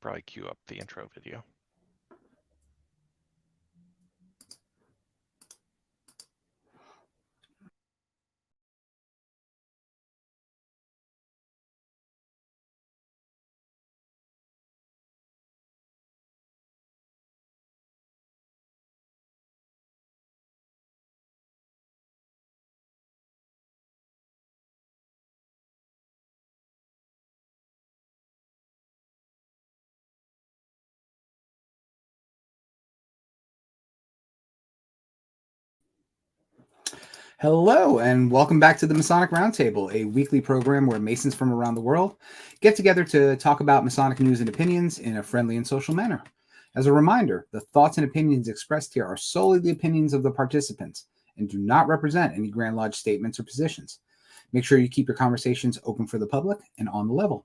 probably cue up the intro video. Hello, and welcome back to the Masonic Roundtable, a weekly program where Masons from around the world get together to talk about Masonic news and opinions in a friendly and social manner. As a reminder, the thoughts and opinions expressed here are solely the opinions of the participants and do not represent any Grand Lodge statements or positions. Make sure you keep your conversations open for the public and on the level.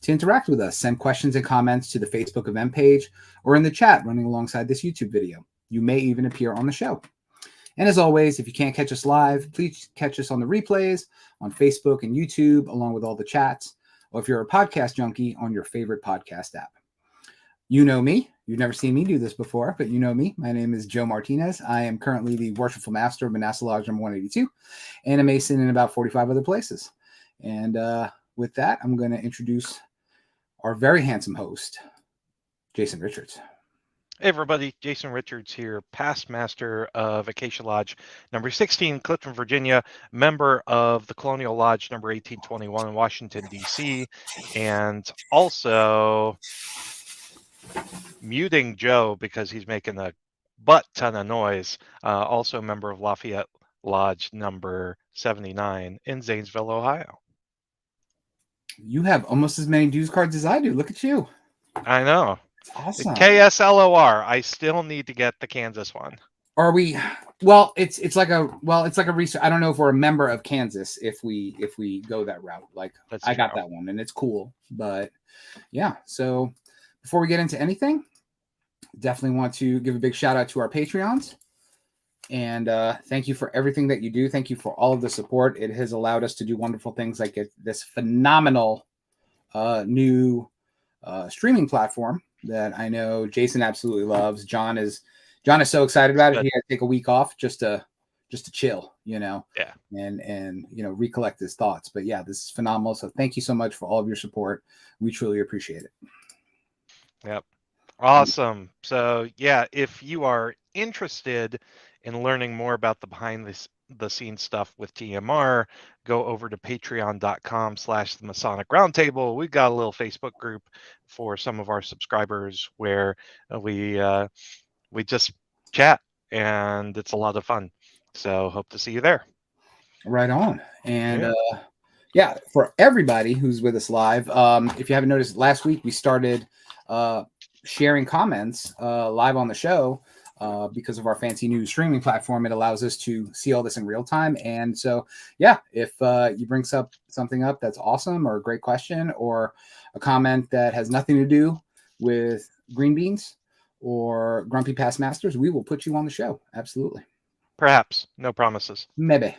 To interact with us, send questions and comments to the Facebook event page or in the chat running alongside this YouTube video. You may even appear on the show. And as always, if you can't catch us live, please catch us on the replays on Facebook and YouTube, along with all the chats, or if you're a podcast junkie, on your favorite podcast app. You know me. You've never seen me do this before, but you know me. My name is Joe Martinez. I am currently the Worshipful Master of Manasseh Lodge number 182 and a Mason in about 45 other places. And with that, I'm going to introduce our very handsome host, Jason Richards. Hey everybody, Jason Richards here, past master of Acacia Lodge number 16, Clifton, Virginia, member of the Colonial Lodge number 1821 in Washington, D.C., and also muting Joe because he's making a butt ton of noise, also a member of Lafayette Lodge number 79 in Zanesville, Ohio. You have almost as many dues cards as I do. Look at you. I know. Awesome. KSLOR. I still need to get the Kansas one. Are we? Well, it's like a research. I don't know if we're a member of Kansas if we go that route. Like I got that one and it's cool, but yeah. So before we get into anything, definitely want to give a big shout out to our Patreons and thank you for everything that you do. Thank you for all of the support. It has allowed us to do wonderful things like this phenomenal new streaming platform that I know Jason absolutely loves. John is so excited about it. He had to take a week off just to chill, Yeah. And recollect his thoughts. But yeah, this is phenomenal. So thank you so much for all of your support. We truly appreciate it. Yep. Awesome. So yeah, if you are interested in learning more about the behind the scenes stuff with TMR, go over to patreon.com/the Masonic Roundtable. We've got a little Facebook group for some of our subscribers where we just chat and it's a lot of fun. So hope to see you there. Right on. And yeah, for everybody who's with us live, if you haven't noticed, last week we started sharing comments live on the show. Because of our fancy new streaming platform, it allows us to see all this in real time. And so, yeah, if you bring something up that's awesome or a great question or a comment that has nothing to do with green beans or grumpy past masters, we will put you on the show. Absolutely. Perhaps. No promises. Maybe.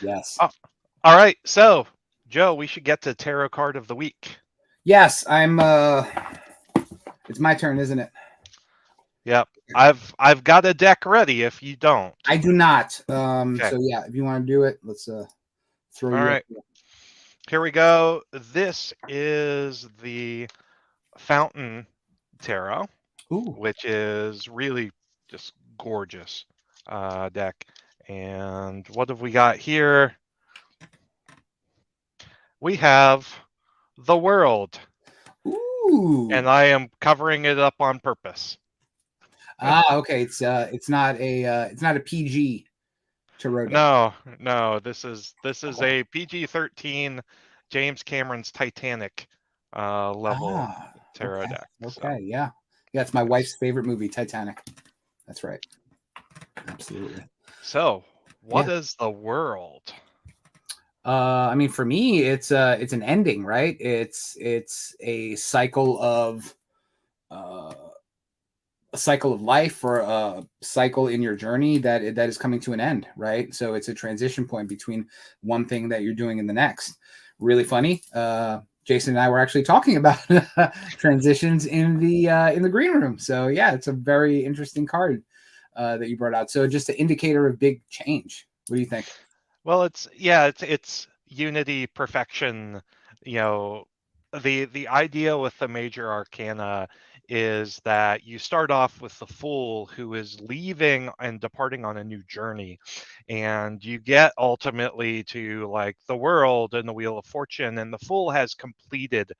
Yes. All right. So, Joe, we should get to tarot card of the week. Yes, I'm it's my turn, isn't it? Yep. I've got a deck ready if you don't. I do not. Okay. So yeah, if you want to do it, let's throw you. All right. Here we go. This is the Fountain Tarot, which is really just gorgeous deck. And what have we got here? We have the World. Ooh. And I am covering it up on purpose. Okay. It's not a PG tarot deck. No. This is a PG-13 James Cameron's Titanic level tarot deck. Okay. So. Yeah. It's my wife's favorite movie, Titanic. That's right. Absolutely. So, what is the World? I mean, for me, it's an ending, right? It's a cycle of life or a cycle in your journey that is coming to an end, right? So it's a transition point between one thing that you're doing and the next. Really funny. Jason and I were actually talking about transitions in the green room. So yeah, it's a very interesting card that you brought out. So just an indicator of big change. What do you think? Well, it's unity, perfection. You know, the idea with the major arcana is that you start off with the fool who is leaving and departing on a new journey, and you get ultimately to like the world and the wheel of fortune, and the fool has completed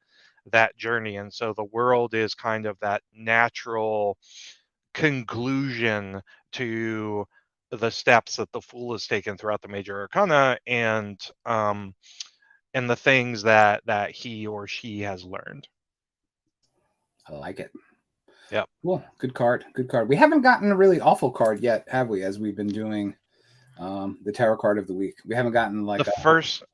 that journey, and so the world is kind of that natural conclusion to the steps that the fool has taken throughout the major arcana, and the things that he or she has learned. I like it. Yep. Cool. Good card. Good card. We haven't gotten a really awful card yet, have we? As we've been doing the tarot card of the week, we haven't gotten The like a first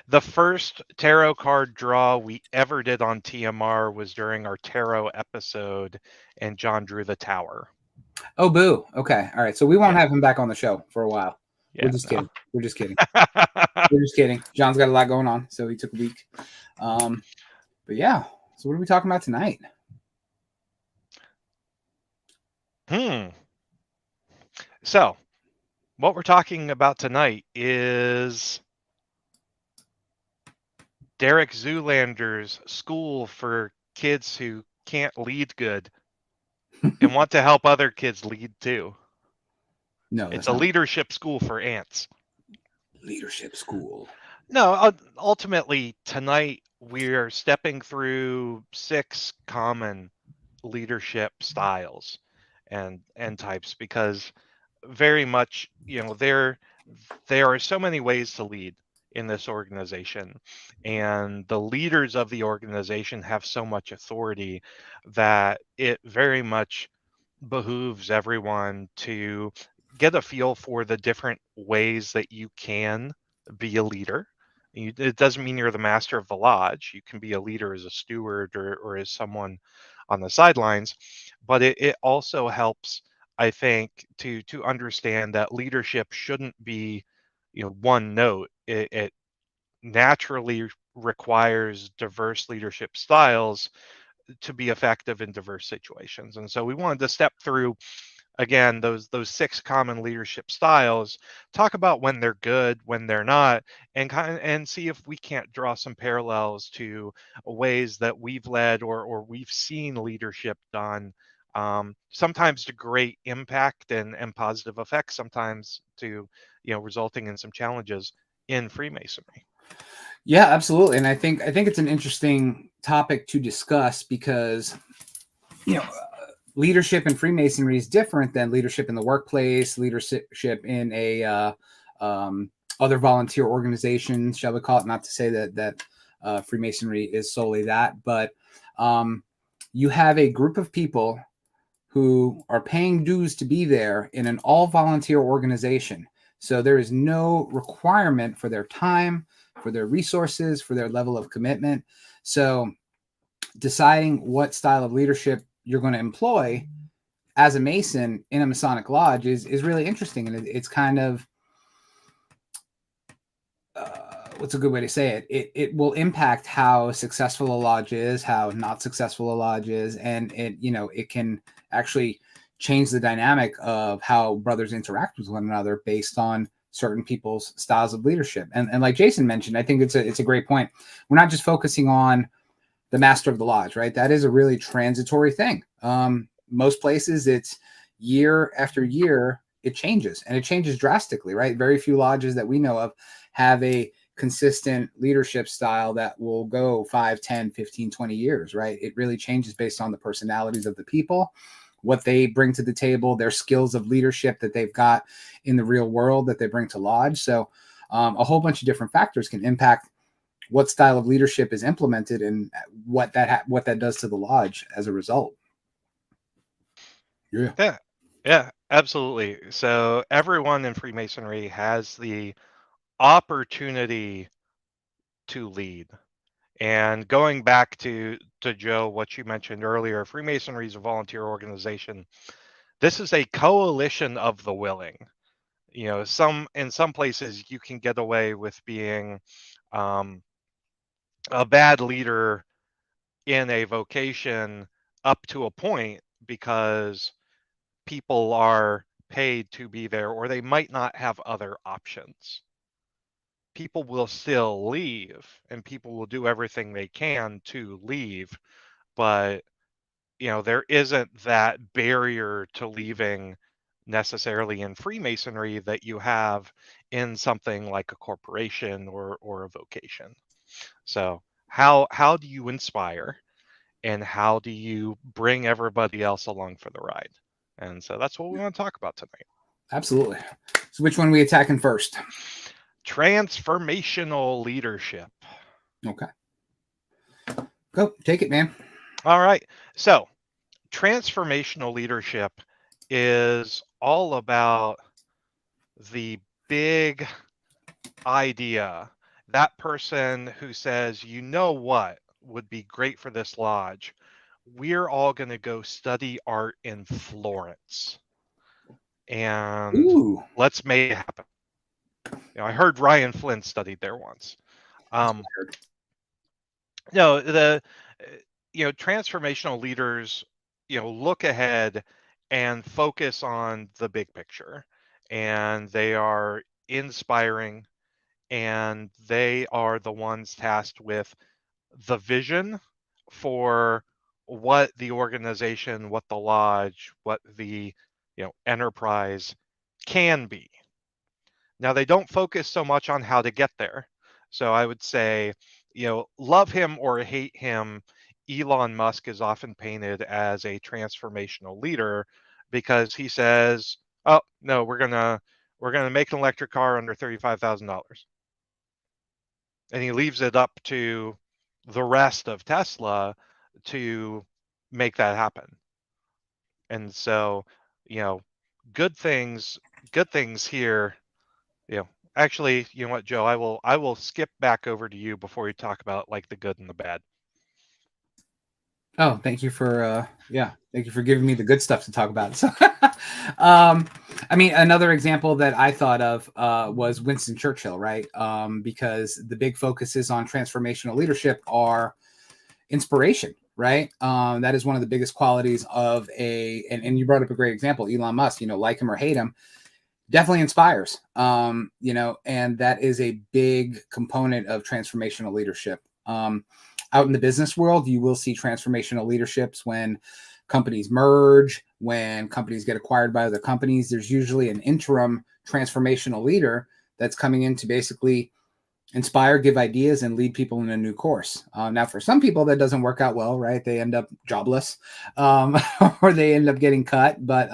the first tarot card draw we ever did on TMR was during our tarot episode, and John drew the tower. oh boo. Okay. All right. So we won't Yeah. have him back on the show for a while. We're Yeah. just No. kidding. We're just kidding. We're just kidding. John's got a lot going on, so he took a week. But yeah. So what are we talking about tonight? So, what we're talking about tonight is Derek Zoolander's school for kids who can't lead good and want to help other kids lead too. No, It's that's a not leadership school for ants. leadership school. No, ultimately, tonight we're stepping through 6 common leadership styles and types, because very much, there are so many ways to lead in this organization, and the leaders of the organization have so much authority that it very much behooves everyone to get a feel for the different ways that you can be a leader. It doesn't mean you're the master of the lodge. You can be a leader as a steward, or as someone on the sidelines, but it also helps, I think, to understand that leadership shouldn't be, one note. It naturally requires diverse leadership styles to be effective in diverse situations. And so we wanted to step through, again, those 6 common leadership styles, talk about when they're good, when they're not, and see if we can't draw some parallels to ways that we've led, or we've seen leadership done, sometimes to great impact and positive effects, sometimes to, resulting in some challenges in Freemasonry. Yeah, absolutely. And I think it's an interesting topic to discuss because you know leadership in Freemasonry is different than leadership in the workplace, leadership in a other volunteer organizations, shall we call it? Not to say that Freemasonry is solely that, but you have a group of people who are paying dues to be there in an all volunteer organization. So there is no requirement for their time, for their resources, for their level of commitment. So deciding what style of leadership you're going to employ as a Mason in a Masonic lodge is really interesting. And it's kind of, what's a good way to say it? It will impact how successful a lodge is, how not successful a lodge is, and it can actually change the dynamic of how brothers interact with one another based on certain people's styles of leadership. And like Jason mentioned, I think it's a great point. We're not just focusing on the master of the lodge, right? That is a really transitory thing. Most places, it's year after year, it changes, and it changes drastically, right? Very few lodges that we know of have a consistent leadership style that will go 5, 10, 15, 20 years, right? It really changes based on the personalities of the people, what they bring to the table, their skills of leadership that they've got in the real world that they bring to lodge. So a whole bunch of different factors can impact what style of leadership is implemented and what that does to the lodge as a result. Yeah. Yeah, yeah, absolutely. So everyone in Freemasonry has the opportunity to lead. And going back to Joe, what you mentioned earlier, Freemasonry is a volunteer organization. This is a coalition of the willing. In some places you can get away with being, um, a bad leader in a vocation up to a point because people are paid to be there or they might not have other options. People will still leave and people will do everything they can to leave, but there isn't that barrier to leaving necessarily in Freemasonry that you have in something like a corporation or a vocation. So how do you inspire and how do you bring everybody else along for the ride? And so that's what we want to talk about tonight. Absolutely. So which one are we attacking first? Transformational leadership. Okay. Go, take it, man. All right. So transformational leadership is all about the big idea. That person who says, you know what would be great for this lodge? We're all going to go study art in Florence. And Ooh. let's make it happen. I heard Ryan Flynn studied there once. No, transformational leaders, look ahead and focus on the big picture, and they are inspiring, and they are the ones tasked with the vision for what the organization, what the lodge, what the enterprise can be. Now, they don't focus so much on how to get there. So I would say, love him or hate him, Elon Musk is often painted as a transformational leader because he says, "Oh, no, we're gonna make an electric car under $35,000." And he leaves it up to the rest of Tesla to make that happen. And so, you know, good things here. Actually, you know what, Joe, I will skip back over to you before you talk about like the good and the bad. Oh, thank you for thank you for giving me the good stuff to talk about. So, I mean, another example that I thought of was Winston Churchill, right? Because the big focuses on transformational leadership are inspiration, right? That is one of the biggest qualities of and you brought up a great example, Elon Musk. Like him or hate him, definitely inspires. And that is a big component of transformational leadership. Out in the business world, you will see transformational leaderships when companies merge, when companies get acquired by other companies. There's usually an interim transformational leader that's coming in to basically inspire, give ideas, and lead people in a new course. Now, for some people, that doesn't work out well, right? They end up jobless or they end up getting cut. But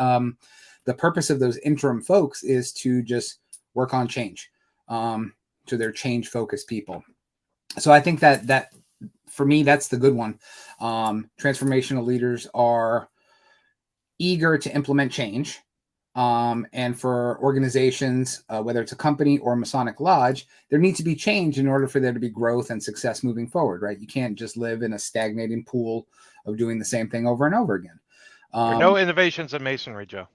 the purpose of those interim folks is to just work on change. So they're change-focused people. So I think that for me, that's the good one. Transformational leaders are eager to implement change. And for organizations, whether it's a company or a Masonic lodge, there needs to be change in order for there to be growth and success moving forward, right? You can't just live in a stagnating pool of doing the same thing over and over again. There are no innovations in Masonry, Joe.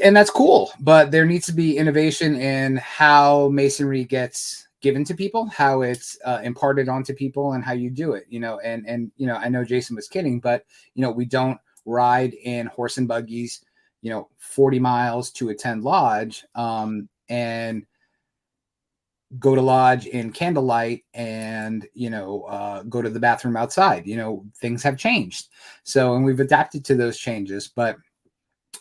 And that's cool, but there needs to be innovation in how Masonry gets given to people, how it's imparted onto people, and how you do it. And I know Jason was kidding, but we don't ride in horse and buggies 40 miles to attend lodge and go to lodge in candlelight and go to the bathroom outside. Things have changed, and we've adapted to those changes. But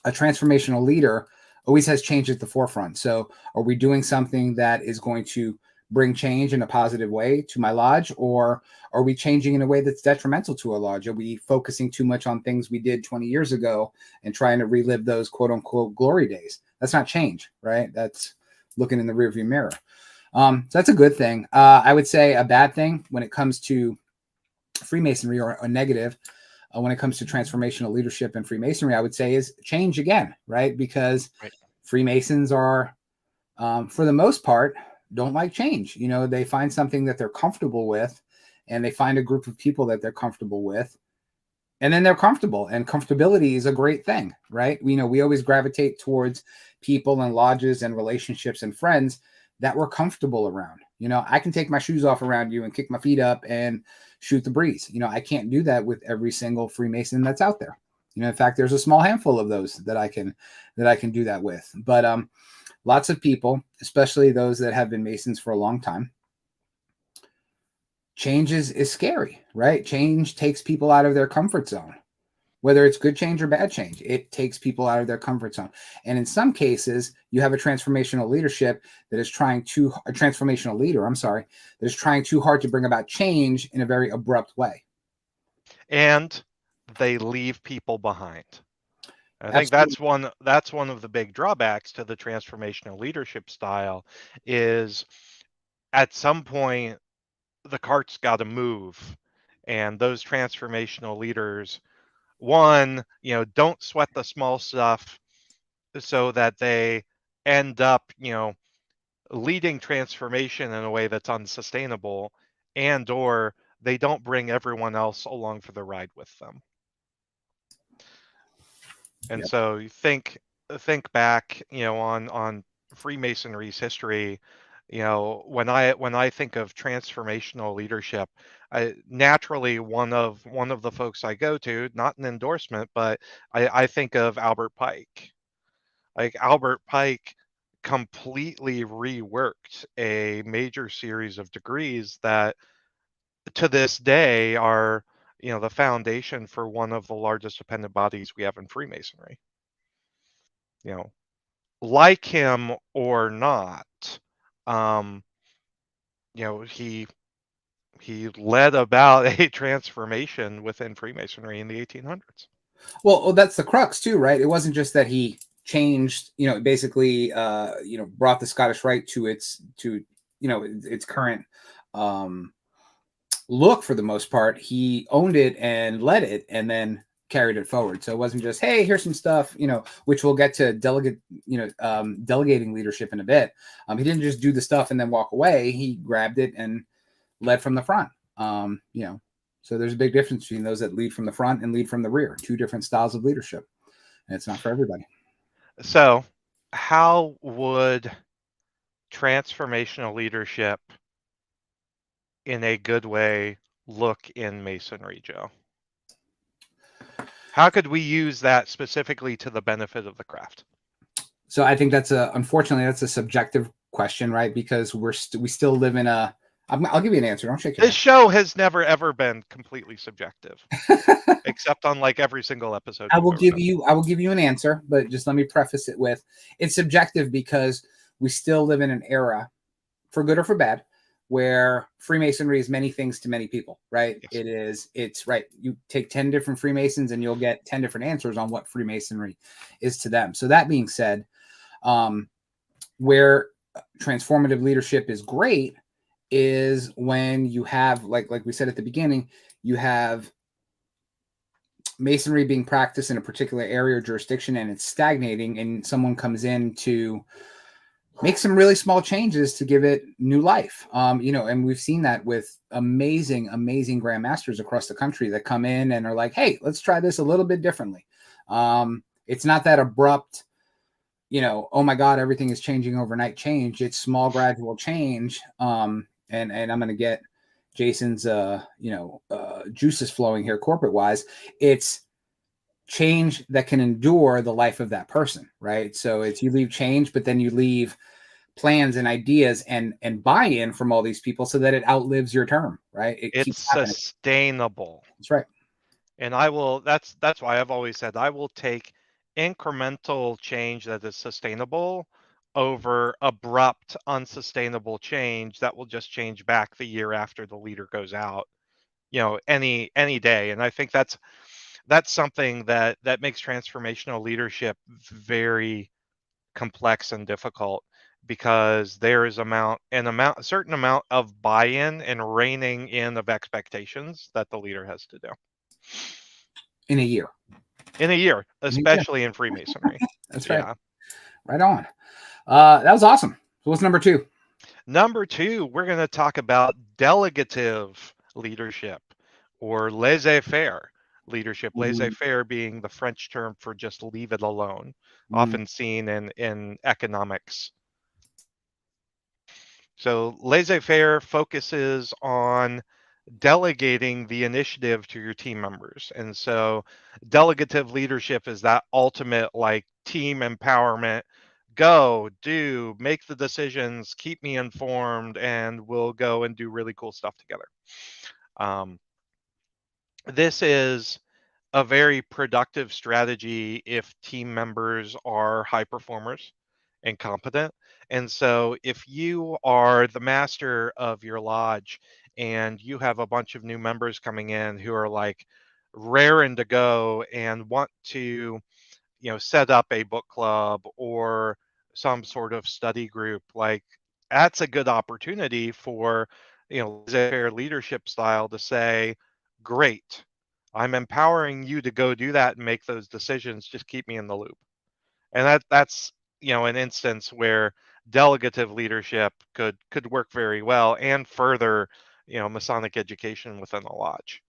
a transformational leader always has change at the forefront. So are we doing something that is going to bring change in a positive way to my lodge, or are we changing in a way that's detrimental to a lodge? Are we focusing too much on things we did 20 years ago and trying to relive those quote unquote glory days? That's not change, right? That's looking in the rearview mirror. So that's a good thing. I would say a bad thing when it comes to Freemasonry, or a negative when it comes to transformational leadership and Freemasonry, I would say is change again, right? Because Freemasons are, for the most part, don't like change. They find something that they're comfortable with, and they find a group of people that they're comfortable with, and then they're comfortable. And comfortability is a great thing, right? We always gravitate towards people and lodges and relationships and friends that we're comfortable around. I can take my shoes off around you and kick my feet up and shoot the breeze. I can't do that with every single Freemason that's out there. In fact, there's a small handful of those that I can do that with. But lots of people, especially those that have been Masons for a long time, change is scary, right? Change takes people out of their comfort zone. Whether it's good change or bad change, it takes people out of their comfort zone. And in some cases, you have a transformational leadership that is a transformational leader, that is trying too hard to bring about change in a very abrupt way. And they leave people behind. I think Absolutely. that's one of the big drawbacks to the transformational leadership style is at some point the cart's got to move, and those transformational leaders, one, don't sweat the small stuff so that they end up, leading transformation in a way that's unsustainable, and or they don't bring everyone else along for the ride with them. And Yep. so you think back, on Freemasonry's history, when I think of transformational leadership, naturally one of the folks I go to, not an endorsement, but I think of Albert Pike. Like Albert Pike completely reworked a major series of degrees that to this day are, the foundation for one of the largest dependent bodies we have in Freemasonry. You know, like him or not, um, he led about a transformation within Freemasonry in the 1800s. Well, that's the crux too, right? It wasn't just that he changed, basically, brought the Scottish Rite to its current um, look for the most part. He owned it and led it, and then carried it forward. So it wasn't just, hey, here's some stuff, which we'll get to delegating leadership in a bit. He didn't just do the stuff and then walk away. He grabbed it and led from the front. So there's a big difference between those that lead from the front and lead from the rear. Two different styles of leadership, and it's not for everybody. So, how would transformational leadership in a good way look in Masonry, Joe? How could we use that specifically to the benefit of the craft? So I think unfortunately that's a subjective question, right? Because we still live in a. I'll give you an answer. Don't shake your This head. show has never ever been completely subjective, except on like every single episode we've ever done. I will give you an answer, but just let me preface it with it's subjective because we still live in an era, for good or for bad, where Freemasonry is many things to many people, right? Yes. It's right. You take 10 different Freemasons and you'll get 10 different answers on what Freemasonry is to them. So that being said, where transformative leadership is great is when you have, like we said at the beginning, you have Masonry being practiced in a particular area or jurisdiction and it's stagnating, and someone comes in to make some really small changes to give it new life. And we've seen that with amazing grandmasters across the country that come in and are like, hey, let's try this a little bit differently. It's not that abrupt, oh my God, everything is changing overnight change. It's small, gradual change. And I'm going to get Jason's, juices flowing here corporate wise. It's change that can endure the life of that person, right? So it's, you leave change, but then you leave plans and ideas and buy-in from all these people so that it outlives your term, right? It It's keeps happening. sustainable. That's right. And that's why I've always said I will take incremental change that is sustainable over abrupt, unsustainable change that will just change back the year after the leader goes out, any day. And I think that's something that makes transformational leadership very complex and difficult because there is a certain amount of buy-in and reining in of expectations that the leader has to do In a year. in a year, In a year. especially in Freemasonry. That's right. Yeah. Right on. That was awesome. So what's number 2? Number 2, we're going to talk about delegative leadership or laissez-faire leadership. Laissez-faire being the French term for just leave it alone, often seen in economics. So laissez-faire focuses on delegating the initiative to your team members. And so delegative leadership is that ultimate like team empowerment. Go, do, make the decisions, keep me informed, and we'll go and do really cool stuff together. This is a very productive strategy if team members are high performers and competent. And so if you are the master of your lodge and you have a bunch of new members coming in who are like raring to go and want to, set up a book club or some sort of study group, like that's a good opportunity for, laissez-faire leadership style to say, great, I'm empowering you to go do that and make those decisions. Just keep me in the loop. And that's an instance where delegative leadership could work very well and further, Masonic education within the lodge.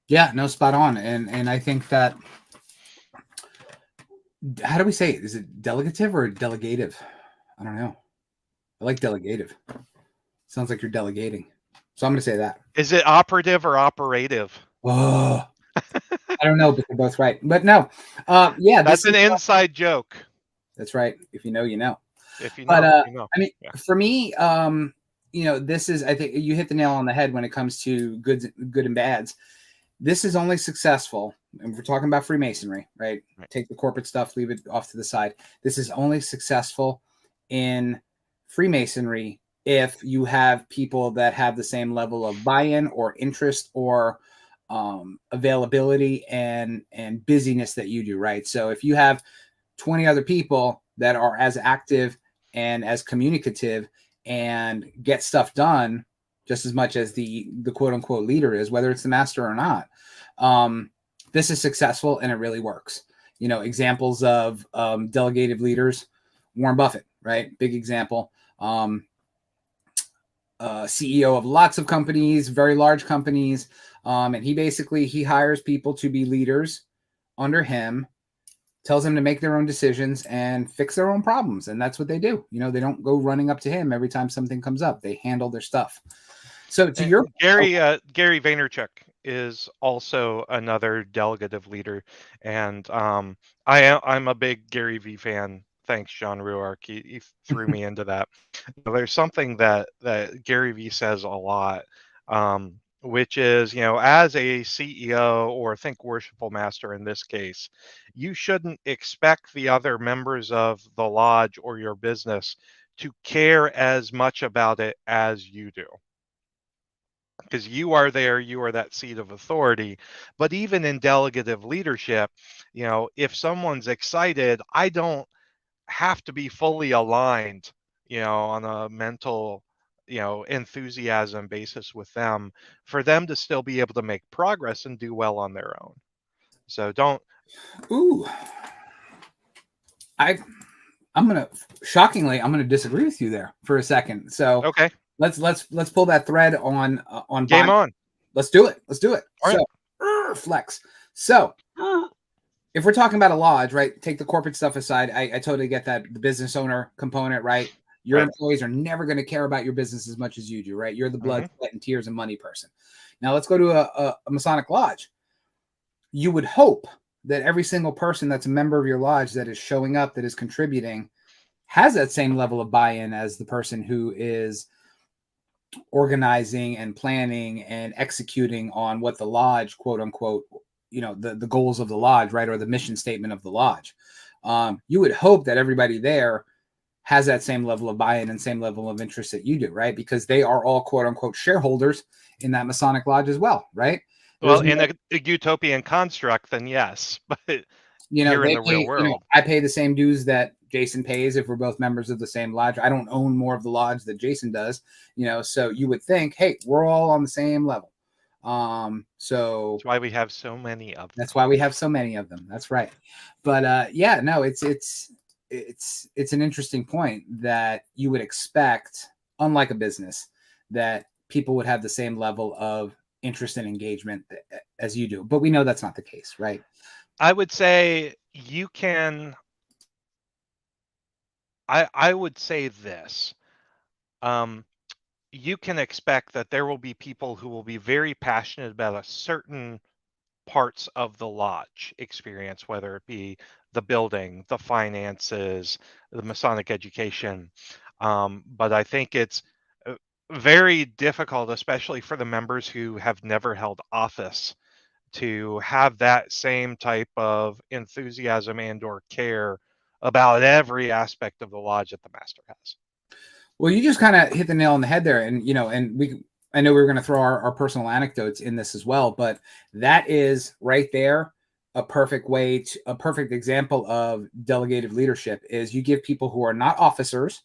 Yeah, no, spot on. And I think that, how do we say it? Is it delegative or delegative? I don't know. I like delegative. Sounds like you're delegating. So I'm going to say that. Is it operative or operative? Oh, I don't know, but they're both right. But no, yeah, That's an inside joke. That's right. If you know, you know. If you know, But you know. I mean, for me, this is, I think you hit the nail on the head when it comes to good and bads. This is only successful, and we're talking about Freemasonry, right? Take the corporate stuff, leave it off to the side. This is only successful in Freemasonry if you have people that have the same level of buy-in or interest or availability and busyness that you do, right? So if you have 20 other people that are as active and as communicative and get stuff done just as much as the quote unquote leader is, whether it's the master or not, this is successful and it really works. Examples of delegative leaders, Warren Buffett, right? Big example. CEO of lots of companies, very large companies. And he hires people to be leaders under him, tells them to make their own decisions and fix their own problems. And that's what they do. They don't go running up to him every time something comes up. They handle their stuff. So to your Gary Vaynerchuk is also another delegative leader. And I'm a big Gary V fan. Thanks, John Ruark. He threw me into that. There's something that Gary V says a lot, which is, as a CEO or think worshipful master in this case, you shouldn't expect the other members of the lodge or your business to care as much about it as you do. Because you are there, you are that seat of authority. But even in delegative leadership, if someone's excited, I don't have to be fully aligned, on a mental, enthusiasm basis with them for them to still be able to make progress and do well on their own. So don't. Ooh, I'm gonna disagree with you there for a second. So Okay. Let's pull that thread on Game on. Let's do it. All so right. Flex. So if we're talking about a lodge, right? Take the corporate stuff aside. I totally get that, the business owner component, right? Your employees are never going to care about your business as much as you do, right? You're the blood, sweat, and tears and money person. Now let's go to a Masonic lodge. You would hope that every single person that's a member of your lodge that is showing up, that is contributing, has that same level of buy-in as the person who is organizing and planning and executing on what the lodge, quote unquote, the goals of the lodge, right? Or the mission statement of the lodge. You would hope that everybody there has that same level of buy-in and same level of interest that you do, right? Because they are all quote unquote shareholders in that Masonic lodge as well, right? Well, in a utopian construct, then yes, but here in the real world, I pay the same dues that Jason pays if we're both members of the same lodge. I don't own more of the lodge that Jason does, so you would think, hey, we're all on the same level. So that's why we have so many of them. That's why we have so many of them. That's right. But yeah, no, it's an interesting point that you would expect, unlike a business, that people would have the same level of interest and engagement as you do. But we know that's not the case, right? I would say you can. I would say this. Um, you can expect that there will be people who will be very passionate about a certain parts of the lodge experience, whether it be the building, the finances, the Masonic education. But I think it's very difficult, especially for the members who have never held office, to have that same type of enthusiasm and or care about every aspect of the lodge that the master has. Well, you just kind of hit the nail on the head there. And, I know we were going to throw our personal anecdotes in this as well, but that is right there a perfect a perfect example of delegative leadership is you give people who are not officers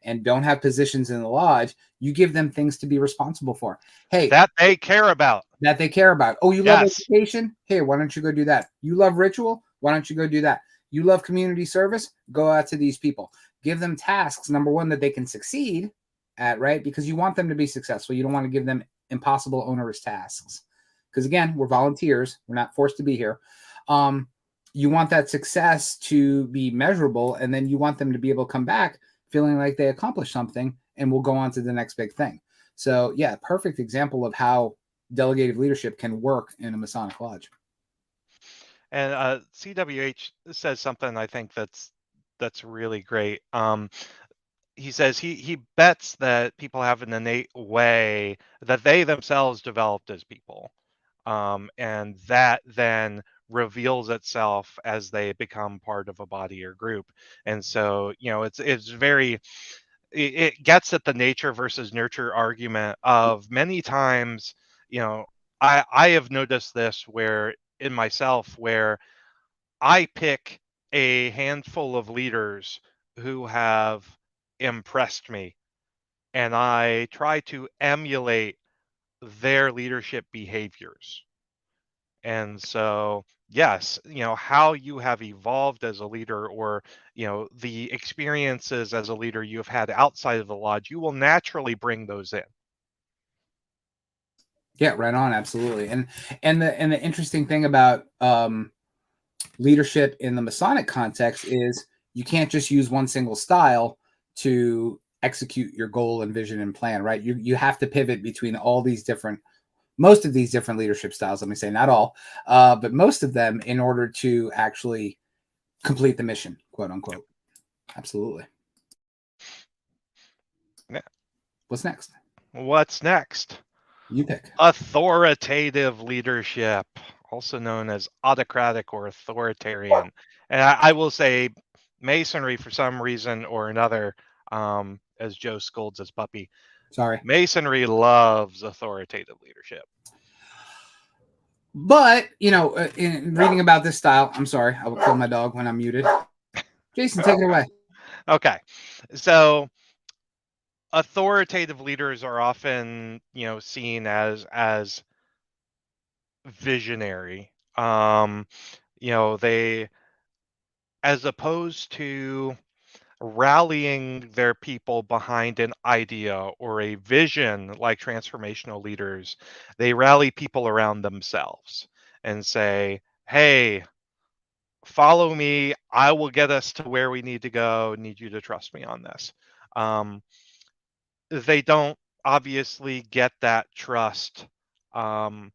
and don't have positions in the lodge, you give them things to be responsible for. Hey, That they care about. that they care about. Oh, you love Yes. education? Hey, why don't you go do that? You love ritual? Why don't you go do that? You love community service? Go out to these people. Give them tasks, number one, that they can succeed at, right? Because you want them to be successful. You don't want to give them impossible, onerous tasks. Because again, we're volunteers. We're not forced to be here. You want that success to be measurable, and then you want them to be able to come back feeling like they accomplished something and will go on to the next big thing. So yeah, perfect example of how delegative leadership can work in a Masonic lodge. And CWH says something I think that's really great. He says he bets that people have an innate way that they themselves developed as people, and that then reveals itself as they become part of a body or group. And so, it's very it gets at the nature versus nurture argument of many times, you know, I have noticed this where in myself where I pick a handful of leaders who have impressed me and I try to emulate their leadership behaviors. And so, yes, how you have evolved as a leader or, the experiences as a leader you have had outside of the lodge, you will naturally bring those in. Yeah, right on, absolutely. And the interesting thing about leadership in the Masonic context is you can't just use one single style to execute your goal and vision and plan, right? You have to pivot between most of these different leadership styles. Let me say, not all, but most of them, in order to actually complete the mission, quote unquote. Absolutely. Yeah. What's next? What's next? You pick. Authoritative leadership, also known as autocratic or authoritarian. And I will say, Masonry, for some reason or another, as Joe scolds his puppy, Sorry. Masonry loves authoritative leadership. But, in reading about this style, I'm sorry, I will kill my dog when I'm muted. Jason, take it away. Okay. So authoritative leaders are often, seen as visionary. They, as opposed to rallying their people behind an idea or a vision like transformational leaders, they rally people around themselves and say, hey, follow me. I will get us to where we need to go. Need you to trust me on this. Um, they don't obviously get that trust um,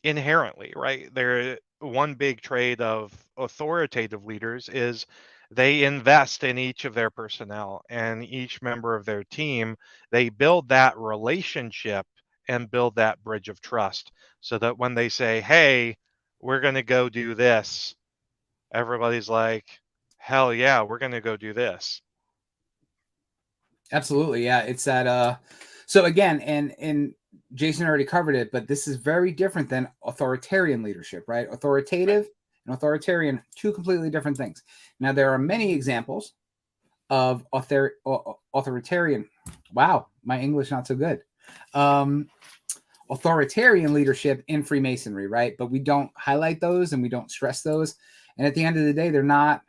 inherently, right? They're one big trait of authoritative leaders is they invest in each of their personnel and each member of their team. They build that relationship and build that bridge of trust so that when they say, hey, we're going to go do this, everybody's like, hell yeah, we're going to go do this. Absolutely. Yeah. It's that, so again, and Jason already covered it, but this is very different than authoritarian leadership, right? Authoritative and authoritarian, two completely different things. Now, there are many examples of authoritarian. Wow, my English not so good. Authoritarian leadership in Freemasonry, right? But we don't highlight those and we don't stress those. And at the end of the day, they're not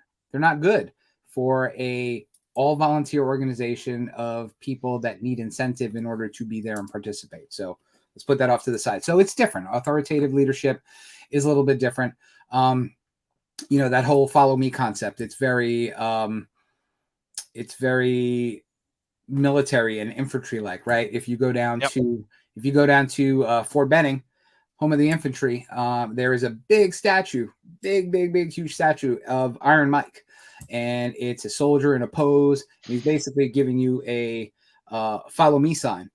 good for a all volunteer organization of people that need incentive in order to be there and participate. So let's put that off to the side. So it's different. Authoritative leadership is a little bit different. That whole follow me concept. It's very it's very military and infantry like, right? If you go down Yep. to Fort Benning, home of the infantry, there is a big statue, big, huge statue of Iron Mike, and it's a soldier in a pose, and he's basically giving you a follow me sign,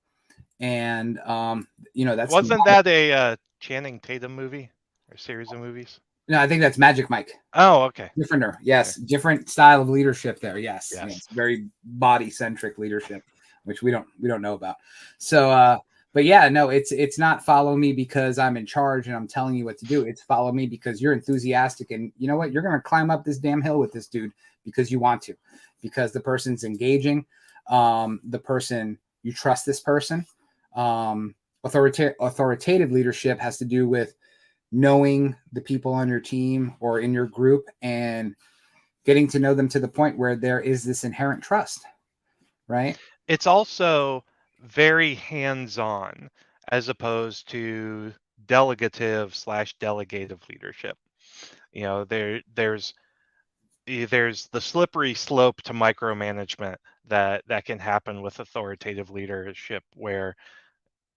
and that's Wasn't that a Channing Tatum movie or series of movies? no, I think that's Magic Mike. Oh, okay. Differenter, Okay. yes, different style of leadership there. Yes, Yes. yes, very body centric leadership, which we don't know about. So, but yeah, no, it's not follow me because I'm in charge and I'm telling you what to do. It's follow me because you're enthusiastic and you know what, you're gonna climb up this damn hill with this dude because you want to, because the person's engaging, the person you trust this person. Authoritative leadership has to do with knowing the people on your team or in your group and getting to know them to the point where there is this inherent trust, right? It's also very hands-on as opposed to delegative/delegative leadership. There's the slippery slope to micromanagement that can happen with authoritative leadership where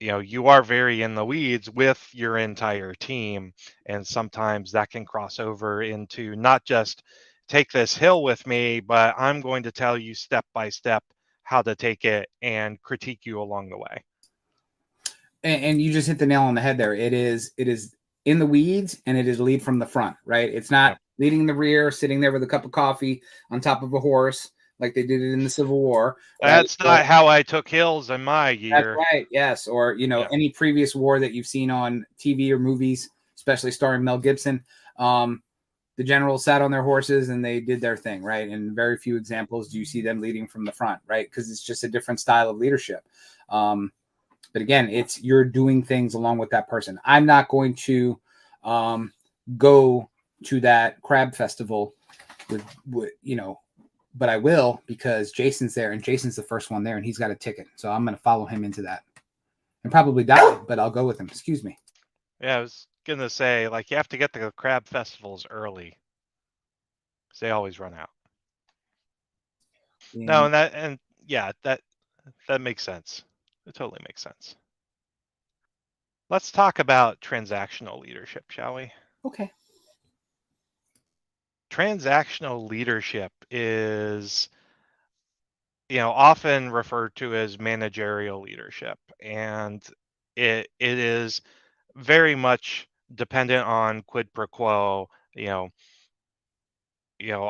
you are very in the weeds with your entire team, and sometimes that can cross over into not just take this hill with me, but I'm going to tell you step by step how to take it and critique you along the way. And you just hit the nail on the head there. It is in the weeds and it is lead from the front, right? It's not Yep. leading in the rear, sitting there with a cup of coffee on top of a horse like they did it in the Civil War, right? That's not how I took hills in my That's year. right. Yes, or Yeah. any previous war that you've seen on TV or movies, especially starring Mel Gibson. The generals sat on their horses and they did their thing, right? And very few examples do you see them leading from the front, right? Because it's just a different style of leadership. But again, it's you're doing things along with that person. I'm not going to go to that crab festival with but I will because Jason's there and Jason's the first one there and he's got a ticket. So I'm going to follow him into that and probably die, but I'll go with him. Excuse me. Yeah, I was gonna say, like, you have to get the crab festivals early because they always run out. No, And and yeah, that makes sense. It totally makes sense. Let's talk about transactional leadership, shall we? okay. Transactional leadership is, often referred to as managerial leadership, and it is very much dependent on quid pro quo.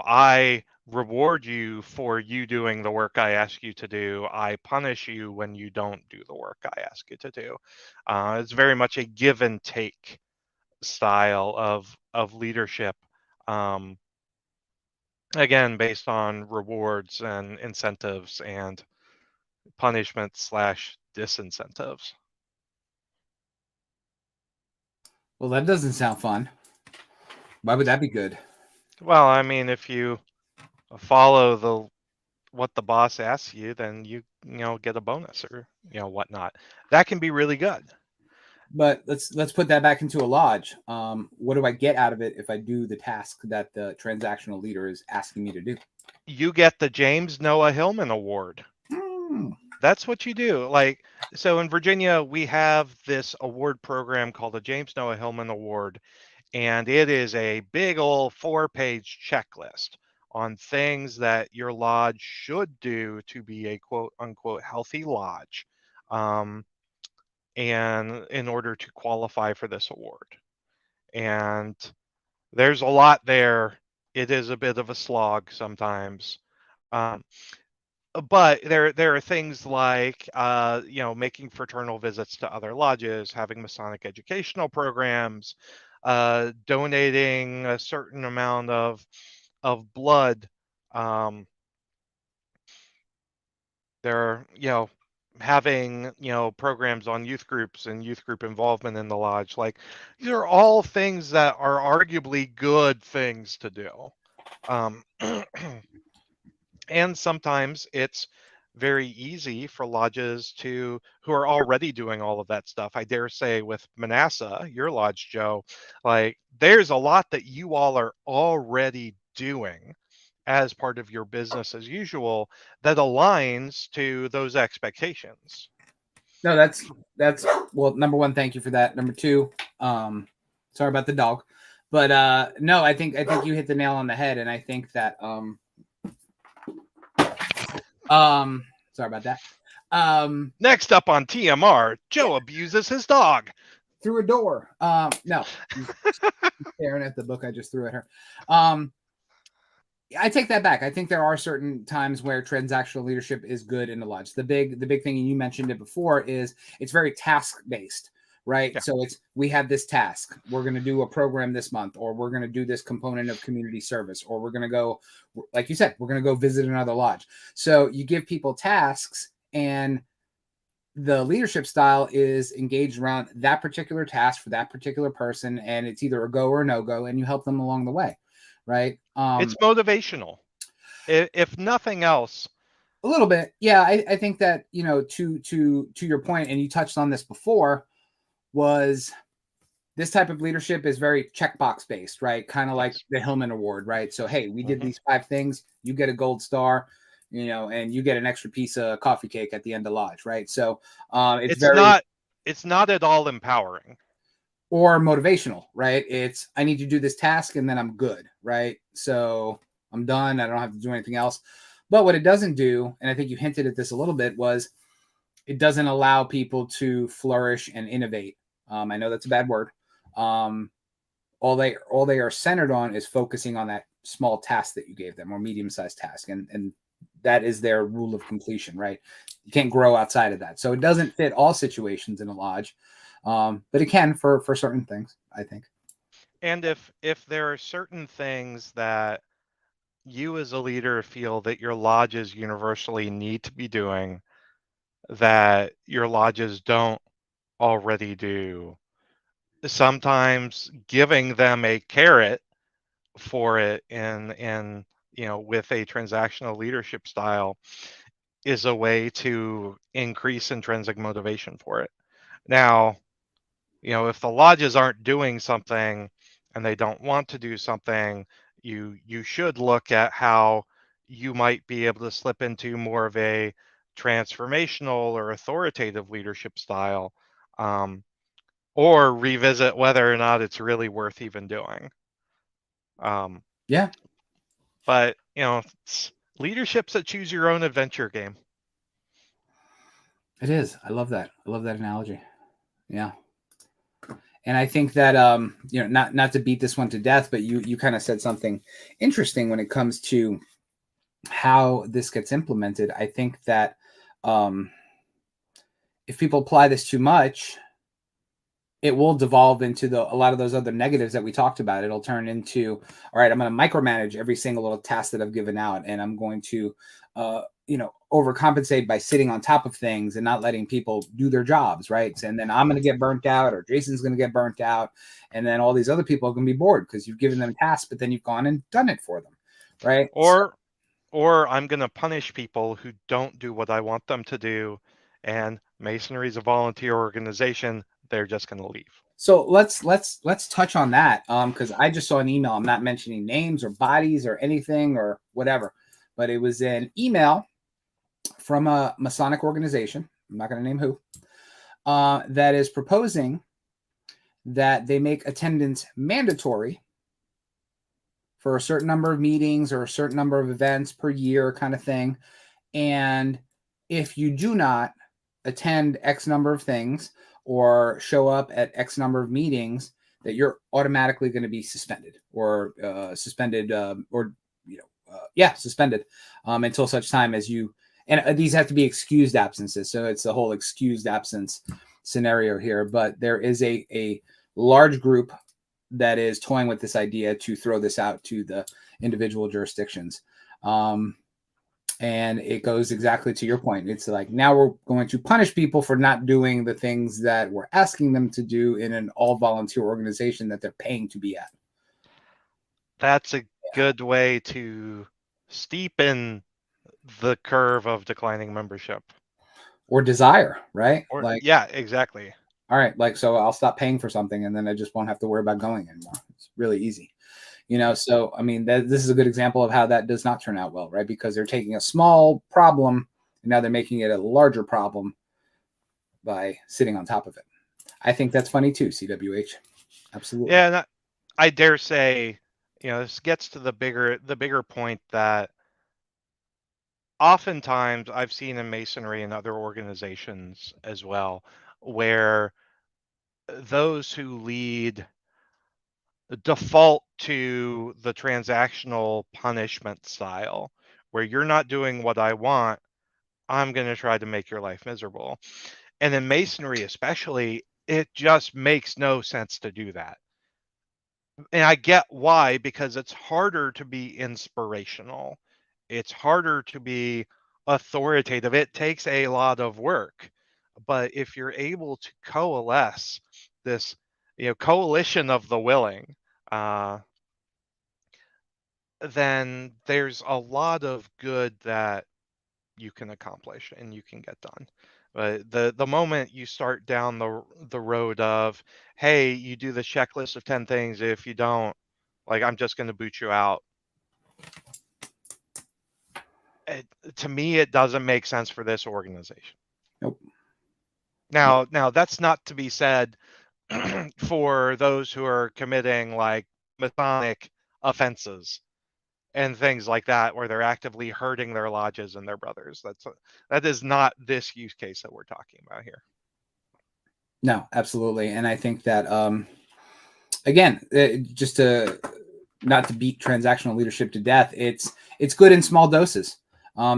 I reward you for you doing the work I ask you to do. I punish you when you don't do the work I ask you to do. It's very much a give and take style of leadership. Um, again, based on rewards and incentives and punishment/disincentives. Well, that doesn't sound fun. Why would that be good? Well, I mean, if you follow what the boss asks you, then you get a bonus or whatnot. That can be really good. But let's put that back into a lodge. What do I get out of it if I do the task that the transactional leader is asking me to do? You get the James Noah Hillman Award. Hmm. That's what you do. Like, so in Virginia, we have this award program called the James Noah Hillman Award, and it is a big old 4-page checklist on things that your lodge should do to be a quote unquote healthy lodge, and in order to qualify for this award. And there's a lot there. It is a bit of a slog sometimes. Um, but there are things like making fraternal visits to other lodges, having Masonic educational programs, donating a certain amount of blood. Um, there are having programs on youth groups and youth group involvement in the lodge. Like, these are all things that are arguably good things to do. Um, And sometimes it's very easy for lodges who are already doing all of that stuff. I dare say with Manasseh, your lodge, Joe, like, there's a lot that you all are already doing. as part of your business as usual that aligns to those expectations. No, that's well, number one, thank you for that. Number two, sorry about the dog. But no, I think you hit the nail on the head, and I think that sorry about that. Next up on TMR, Joe abuses his dog. Through a door. No, staring at the book I just threw at her. I take that back. I think there are certain times where transactional leadership is good in the lodge. The big thing, and you mentioned it before, is it's very task based, right? Yeah. So it's we have this task. We're going to do a program this month, or we're going to do this component of community service, or we're going to go, like you said, we're going to go visit another lodge. So you give people tasks, and the leadership style is engaged around that particular task for that particular person, and it's either a go or a no go, and you help them along the way, right? It's motivational, if nothing else. A little bit, yeah. I think that, you know, to your point, and you touched on this before, was this type of leadership is very checkbox based, right? Kind of like Yes. the Hillman Award, right? So hey, we did these 5 things, you get a gold star, you know, and you get an extra piece of coffee cake at the end of lodge, right? So it's very It's not at all empowering. or motivational, right? It's I need to do this task and then I'm good, right? So I'm done. I don't have to do anything else. But what it doesn't do, and I think you hinted at this a little bit, was it doesn't allow people to flourish and innovate. I know that's a bad word. All they are centered on is focusing on that small task that you gave them, or medium-sized task, and that is their rule of completion, right? You can't grow outside of that. So it doesn't fit all situations in a lodge, but it can for certain things, I think. And if there are certain things that you as a leader feel that your lodges universally need to be doing that your lodges don't already do, sometimes giving them a carrot for it in with a transactional leadership style is a way to increase intrinsic motivation for it. Now, if the lodges aren't doing something and they don't want to do something, you should look at how you might be able to slip into more of a transformational or authoritative leadership style, or revisit whether or not it's really worth even doing. Yeah, But it's leadership's a choose your own adventure game. it is. I love that. I love that analogy. Yeah. And I think that not to beat this one to death, but you kind of said something interesting when it comes to how this gets implemented. I think that if people apply this too much, it will devolve into a lot of those other negatives that we talked about. It'll turn into, all right, I'm going to micromanage every single little task that I've given out, and I'm going to overcompensate by sitting on top of things and not letting people do their jobs, right? And then I'm going to get burnt out, or Jason's going to get burnt out, and then all these other people are going to be bored because you've given them tasks, but then you've gone and done it for them, right? Or I'm going to punish people who don't do what I want them to do, and Masonry is a volunteer organization. They're just going to leave. So let's touch on that, because I just saw an email. I'm not mentioning names or bodies or anything or whatever, but it was an email from a Masonic organization. I'm not going to name who, that is proposing that they make attendance mandatory for a certain number of meetings or a certain number of events per year, kind of thing. And if you do not attend X number of things or show up at X number of meetings, that you're automatically going to be suspended or suspended until such time as you. And these have to be excused absences. So it's the whole excused absence scenario here. But there is a large group that is toying with this idea to throw this out to the individual jurisdictions. And it goes exactly to your point. It's like, now we're going to punish people for not doing the things that we're asking them to do in an all volunteer organization that they're paying to be at. That's a good way to steepen the curve of declining membership or desire, right? or Like, yeah, exactly. all right, like, so I'll stop paying for something and then I just won't have to worry about going anymore. It's really easy. So I mean, this is a good example of how that does not turn out well, right? Because they're taking a small problem and now they're making it a larger problem by sitting on top of it. I think that's funny too, CWH. Absolutely. Yeah, and I dare say, this gets to the bigger point that oftentimes I've seen in Masonry and other organizations as well, where those who lead default to the transactional punishment style, where you're not doing what I want, I'm going to try to make your life miserable. And in Masonry, especially, it just makes no sense to do that. And I get why, because it's harder to be inspirational. It's harder to be authoritative. It takes a lot of work. But if you're able to coalesce this, coalition of the willing, then there's a lot of good that you can accomplish and you can get done. But the moment you start down the road of, hey, you do the checklist of 10 things, if you don't, like, I'm just going to boot you out. To me, it doesn't make sense for this organization. Nope. Now that's not to be said for those who are committing like Masonic offenses and things like that, where they're actively hurting their lodges and their brothers. That is not this use case that we're talking about here. No, absolutely. And I think that, again, just to not to beat transactional leadership to death, it's good in small doses.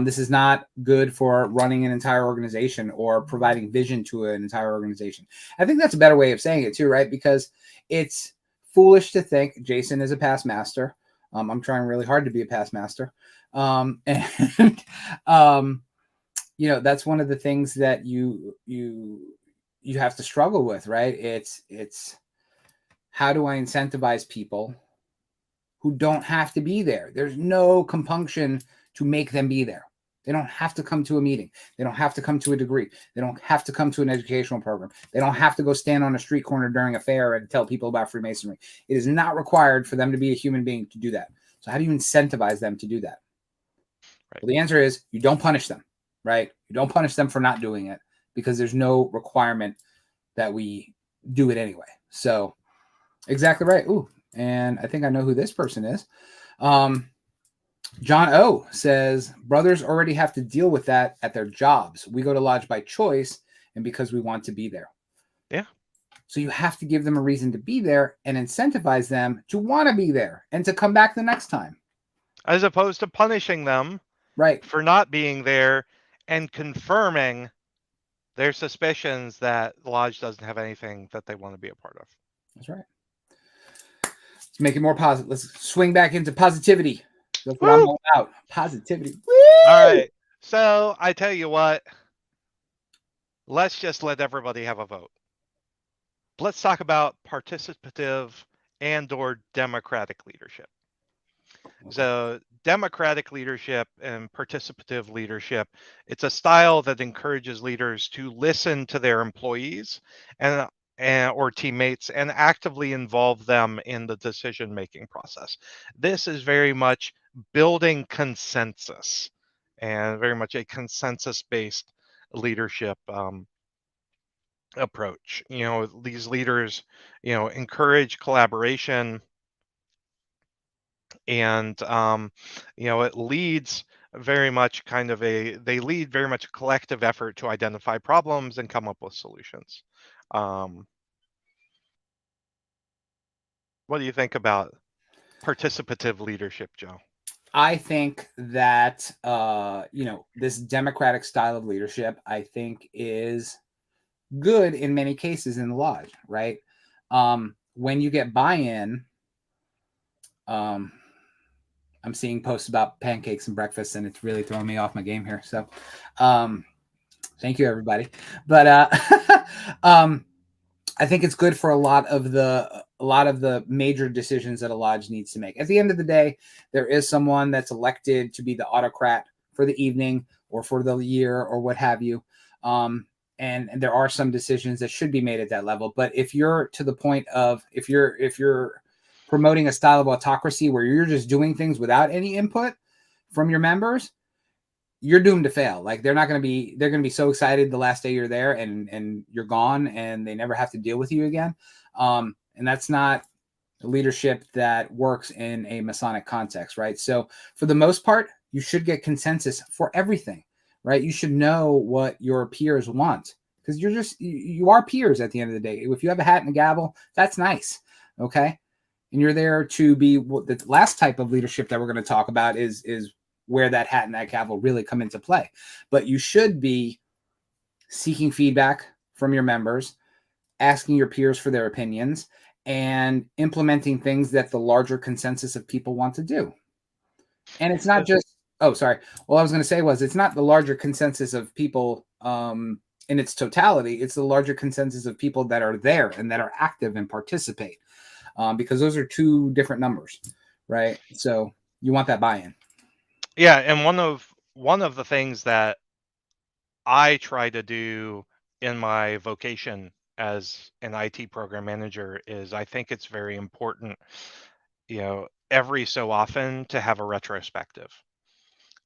This is not good for running an entire organization or providing vision to an entire organization. I think that's a better way of saying it too, right? Because it's foolish to think Jason is a past master. I'm trying really hard to be a past master. And that's one of the things that you have to struggle with, right? It's how do I incentivize people who don't have to be there? There's no compunction to make them be there. They don't have to come to a meeting. They don't have to come to a degree. They don't have to come to an educational program. They don't have to go stand on a street corner during a fair and tell people about Freemasonry. It is not required for them to be a human being to do that. So how do you incentivize them to do that? Right. Well, the answer is you don't punish them, right? You don't punish them for not doing it because there's no requirement that we do it anyway. So exactly right. Ooh, and I think I know who this person is. John O says, brothers already have to deal with that at their jobs. We go to lodge by choice and because we want to be there. Yeah. So you have to give them a reason to be there and incentivize them to want to be there and to come back the next time. As opposed to punishing them for not being there and confirming their suspicions that the lodge doesn't have anything that they want to be a part of. That's right. Let's make it more positive. Let's swing back into positivity. That's what I'm all about. Positivity. Woo! All right. So I tell you what, let's just let everybody have a vote. Let's talk about participative and/or democratic leadership. Okay. So democratic leadership and participative leadership, it's a style that encourages leaders to listen to their employees and or teammates and actively involve them in the decision-making process. This is very much building consensus and very much a consensus-based leadership approach. These leaders, encourage collaboration, and it leads very much they lead very much a collective effort to identify problems and come up with solutions. What do you think about participative leadership, Joe? I think that this democratic style of leadership, I think, is good in many cases in the lodge, right? When you get buy-in, I'm seeing posts about pancakes and breakfast, and it's really throwing me off my game here. So, thank you, everybody. But I think it's good for a lot of the major decisions that a lodge needs to make. At the end of the day, there is someone that's elected to be the autocrat for the evening or for the year or what have you. And there are some decisions that should be made at that level. But if you're to the point of if you're promoting a style of autocracy where you're just doing things without any input from your members, you're doomed to fail. Like they're going to be so excited the last day you're there and you're gone and they never have to deal with you again. And that's not leadership that works in a Masonic context, right? So for the most part, you should get consensus for everything, right? You should know what your peers want because you are peers at the end of the day. If you have a hat and a gavel, that's nice. Okay. And you're there to be the last type of leadership that we're going to talk about is where that hat and that gavel really come into play. But you should be seeking feedback from your members, asking your peers for their opinions, and implementing things that the larger consensus of people want to do. And it's not just, oh, sorry. What I was going to say was it's not the larger consensus of people in its totality. It's the larger consensus of people that are there and that are active and participate because those are two different numbers, right? So you want that buy-in. Yeah, and one of the things that I try to do in my vocation as an IT program manager is I think it's very important, every so often to have a retrospective.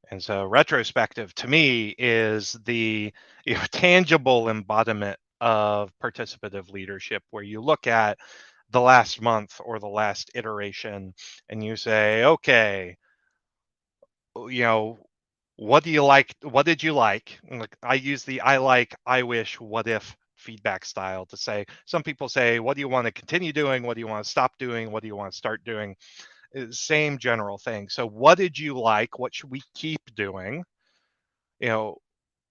And so retrospective to me is the tangible embodiment of participative leadership where you look at the last month or the last iteration and you say, okay, what do you like? What did you like? And like I use the I like, I wish, what if feedback style to say, some people say, what do you want to continue doing? What do you want to stop doing? What do you want to start doing? Same general thing. So what did you like? What should we keep doing?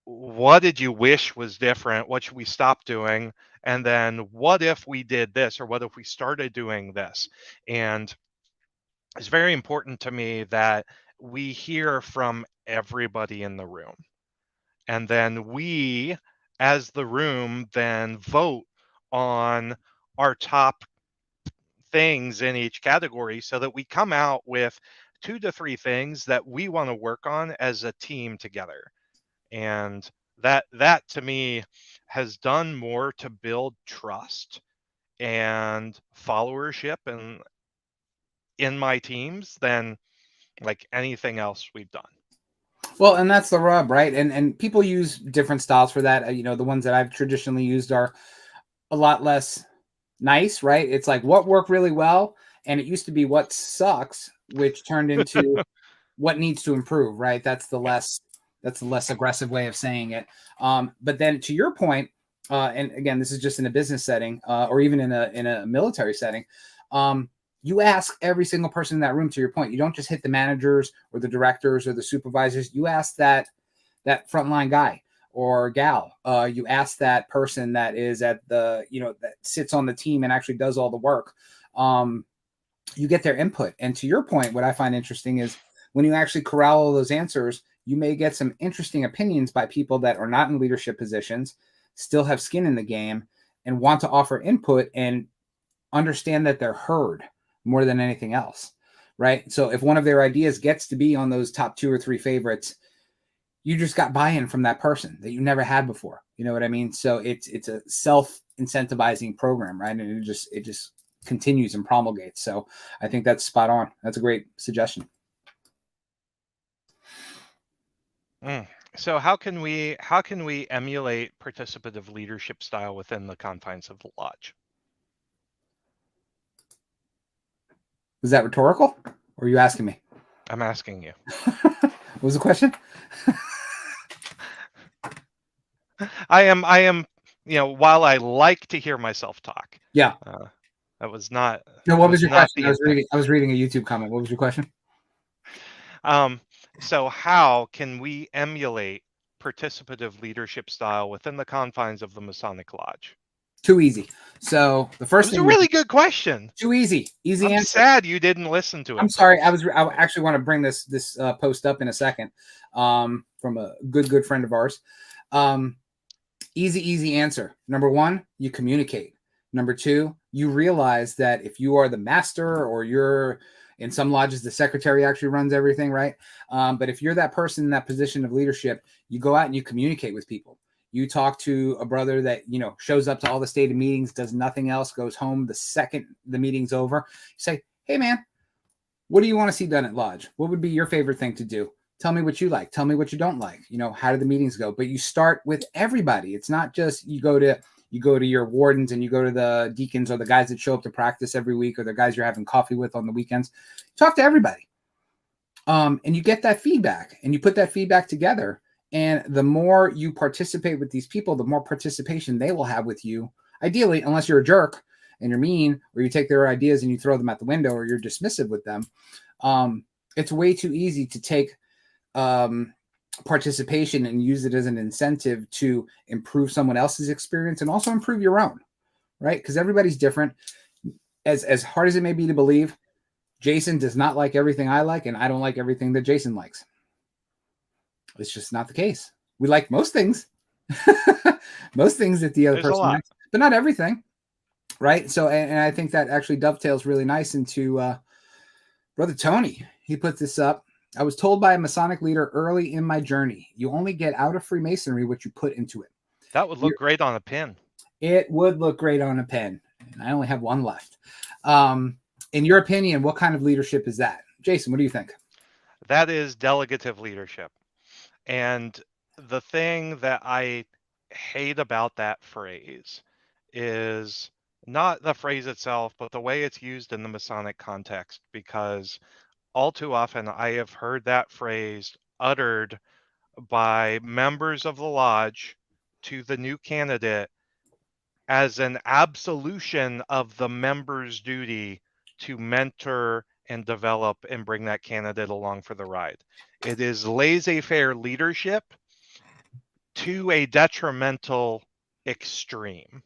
What did you wish was different? What should we stop doing? And then what if we did this or what if we started doing this? And it's very important to me that we hear from everybody in the room. And then we, as the room, then vote on our top things in each category so that we come out with 2 to 3 things that we want to work on as a team together. And that to me has done more to build trust and followership and in my teams than like anything else we've done. Well, and that's the rub, right? And people use different styles for that. The ones that I've traditionally used are a lot less nice, right? It's like what worked really well, and it used to be what sucks, which turned into what needs to improve, right? That's the less aggressive way of saying it. But then to your point, and again, this is just in a business setting or even in a military setting. You ask every single person in that room, to your point. You don't just hit the managers or the directors or the supervisors. You ask that frontline guy or gal. You ask that person that is at the, that sits on the team and actually does all the work. You get their input. And to your point, what I find interesting is when you actually corral all those answers, you may get some interesting opinions by people that are not in leadership positions, still have skin in the game, and want to offer input and understand that they're heard more than anything else, right? So if one of their ideas gets to be on those top 2 or 3 favorites, you just got buy-in from that person that you never had before. You know what I mean? So it's a self-incentivizing program, right? And it just continues and promulgates. So I think that's spot on. That's a great suggestion. So how can we emulate participative leadership style within the confines of the lodge? Was that rhetorical, or are you asking me? I'm asking you. What was the question? I am, while I like to hear myself talk. Yeah. That was not. No, what was your question? I was reading a YouTube comment. What was your question? So how can we emulate participative leadership style within the confines of the Masonic Lodge? Too easy. So the first thing. It was a really good question. Too easy. Easy I'm answer. sad you didn't listen to it. I'm sorry. I actually want to bring this post up in a second from a good friend of ours. Easy answer. Number 1, you communicate. Number 2, you realize that if you are the master or you're in some lodges, the secretary actually runs everything, right? But if you're that person in that position of leadership, you go out and you communicate with people. You talk to a brother that, shows up to all the stated meetings, does nothing else, goes home the second the meeting's over. You say, hey man, what do you want to see done at Lodge? What would be your favorite thing to do? Tell me what you like. Tell me what you don't like. How do the meetings go? But you start with everybody. It's not just you go to your wardens and you go to the deacons or the guys that show up to practice every week or the guys you're having coffee with on the weekends. Talk to everybody. And you get that feedback and you put that feedback together. And the more you participate with these people, the more participation they will have with you. Ideally, unless you're a jerk and you're mean, or you take their ideas and you throw them out the window, or you're dismissive with them. It's way too easy to take participation and use it as an incentive to improve someone else's experience and also improve your own, right? Because everybody's different. As hard as it may be to believe, Jason does not like everything I like, and I don't like everything that Jason likes. It's just not the case. We like most things, most things that the other person likes, but not everything, right? So, and I think that actually dovetails really nice into Brother Tony. He put this up. I was told by a Masonic leader early in my journey, you only get out of Freemasonry what you put into it. That would look great on a pin. It would look great on a pin. And I only have one left. In your opinion, what kind of leadership is that? Jason, what do you think? That is delegative leadership. And the thing that I hate about that phrase is not the phrase itself, but the way it's used in the Masonic context, because all too often I have heard that phrase uttered by members of the lodge to the new candidate as an absolution of the member's duty to mentor and develop and bring that candidate along for the ride. It is laissez-faire leadership to a detrimental extreme.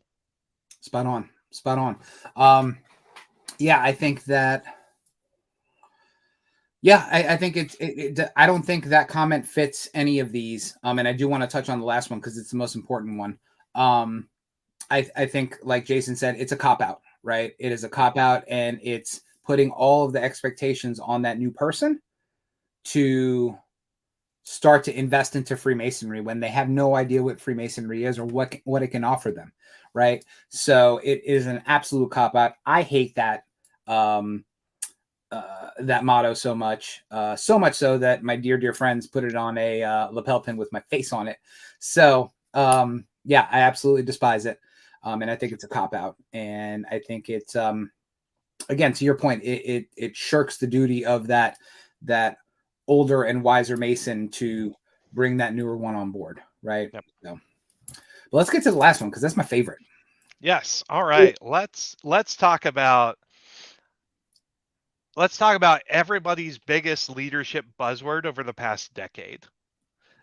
Spot on. Spot on. Yeah, I think that. Yeah, I think I don't think that comment fits any of these. And I do want to touch on the last one because it's the most important one. I think, like Jason said, it's a cop-out, right? It is a cop-out, and it's putting all of the expectations on that new person to start to invest into Freemasonry when they have no idea what Freemasonry is or what it can offer them, right? So it is an absolute cop-out. I hate that that motto so much so that my dear friends put it on a lapel pin with my face on it. So yeah, I absolutely despise it. And I think it's a cop-out. And I think it's, again, to your point, it shirks the duty of that older and wiser Mason to bring that newer one on board, right? Yep. So, but let's get to the last one because that's my favorite. Yes. All right. Let's talk about everybody's biggest leadership buzzword over the past decade.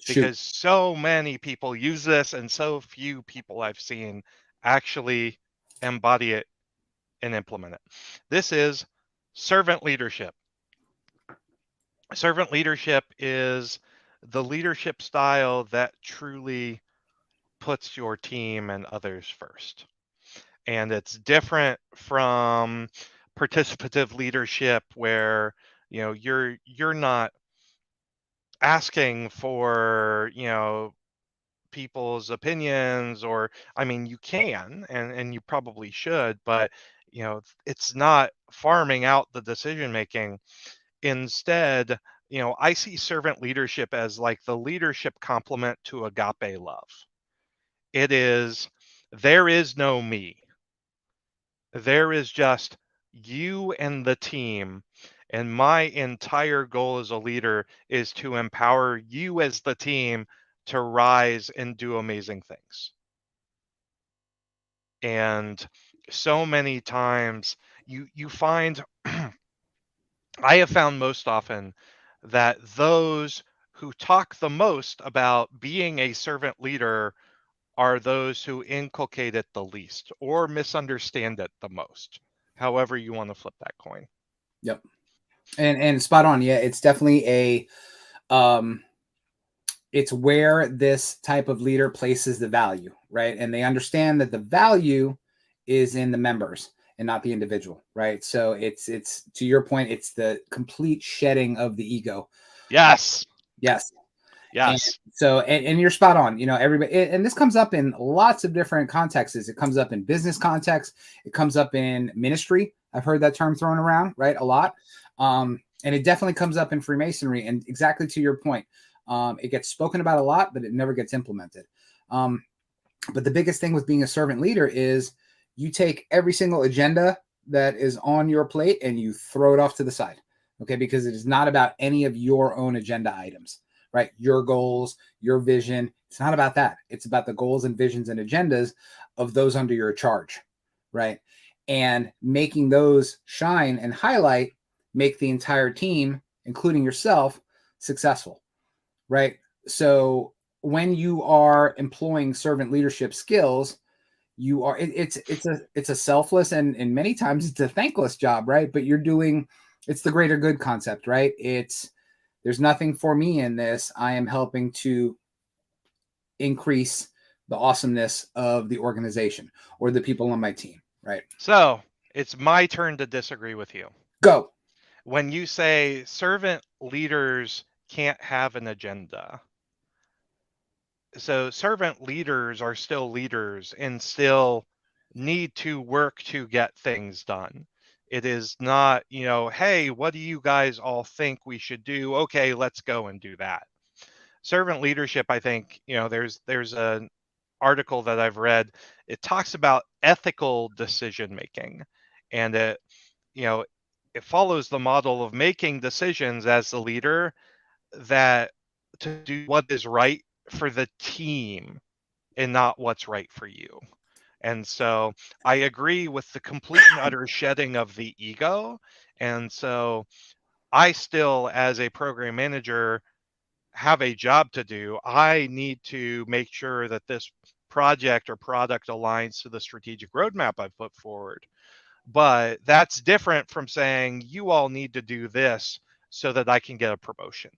Because so many people use this and so few people I've seen actually embody it and implement it. This is servant leadership. Servant leadership is the leadership style that truly puts your team and others first. And it's different from participative leadership where, you're not asking for, people's opinions, or you can and you probably should, but it's not farming out the decision making. Instead, I see servant leadership as like the leadership complement to agape love. It is, there is no me, there is just you and the team. And my entire goal as a leader is to empower you as the team to rise and do amazing things. And so many times you find, I have found most often that those who talk the most about being a servant leader are those who inculcate it the least or misunderstand it the most. However you want to flip that coin. Yep. And spot on. Yeah, it's definitely a it's where this type of leader places the value, right? And they understand that the value is in the members and not the individual, right? So it's to your point, it's the complete shedding of the ego. Yes. Yes. Yes. And you're spot on. Everybody, and this comes up in lots of different contexts. It comes up in business context. It comes up in ministry. I've heard that term thrown around, right, a lot. And it definitely comes up in Freemasonry. And exactly to your point, it gets spoken about a lot, but it never gets implemented. But the biggest thing with being a servant leader is you take every single agenda that is on your plate and you throw it off to the side. Okay. Because it is not about any of your own agenda items, right? Your goals, your vision. It's not about that. It's about the goals and visions and agendas of those under your charge, right? And making those shine and highlight, make the entire team, including yourself, successful, right? So when you are employing servant leadership skills, you are it's a selfless and many times it's a thankless job, right? But you're doing, it's the greater good concept, right? It's, there's nothing for me in this. I am helping to increase the awesomeness of the organization or the people on my team, right? So it's my turn to disagree with you. Go. When you say servant leaders can't have an agenda, so servant leaders are still leaders and still need to work to get things done. It is not, hey, what do you guys all think we should do? Okay, let's go and do that. Servant leadership, I think, there's an article that I've read. It talks about ethical decision making, and it follows the model of making decisions as the leader, that to do what is right for the team and not what's right for you. And so I agree with the complete and utter shedding of the ego. And so I still, as a program manager, have a job to do. I need to make sure that this project or product aligns to the strategic roadmap I've put forward. But that's different from saying you all need to do this so that I can get a promotion.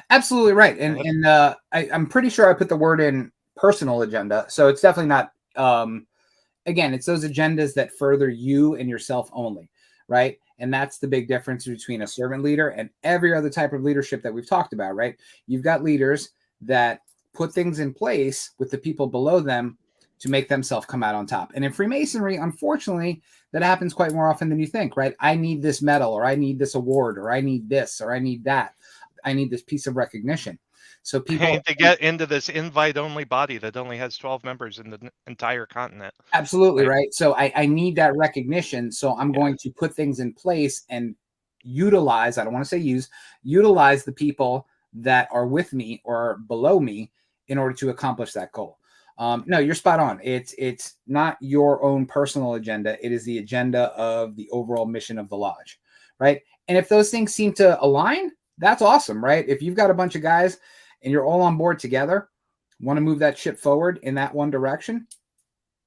Absolutely right. And I'm pretty sure I put the word in personal agenda. So it's definitely not, again, it's those agendas that further you and yourself only, right? And that's the big difference between a servant leader and every other type of leadership that we've talked about, right? You've got leaders that put things in place with the people below them to make themselves come out on top. And in Freemasonry, unfortunately, that happens quite more often than you think, right? I need this medal, or I need this award, or I need this, or I need that. I need this piece of recognition. So people to get into this invite-only body that only has 12 members in the entire continent. Absolutely, right? So I need that recognition. So I'm going to put things in place and utilize, I don't want to say utilize the people that are with me or below me in order to accomplish that goal. No, you're spot on. It's not your own personal agenda. It is the agenda of the overall mission of the lodge, right? And if those things seem to align, that's awesome, right? If you've got a bunch of guys and you're all on board together, want to move that ship forward in that one direction,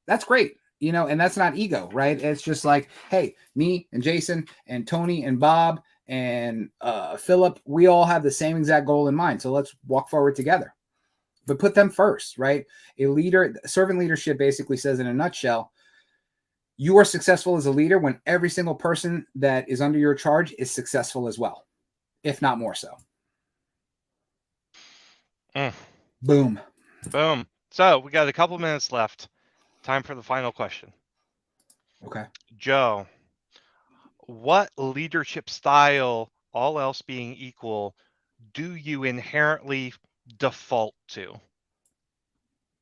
that's great. And that's not ego, right? It's just like, hey, me and Jason and Tony and Bob and Philip, we all have the same exact goal in mind. So let's walk forward together. But put them first, right? Servant leadership basically says in a nutshell, you are successful as a leader when every single person that is under your charge is successful as well, if not more so. Boom. Boom. So we got a couple minutes left. Time for the final question. Okay. Joe, what leadership style, all else being equal, do you inherently default to?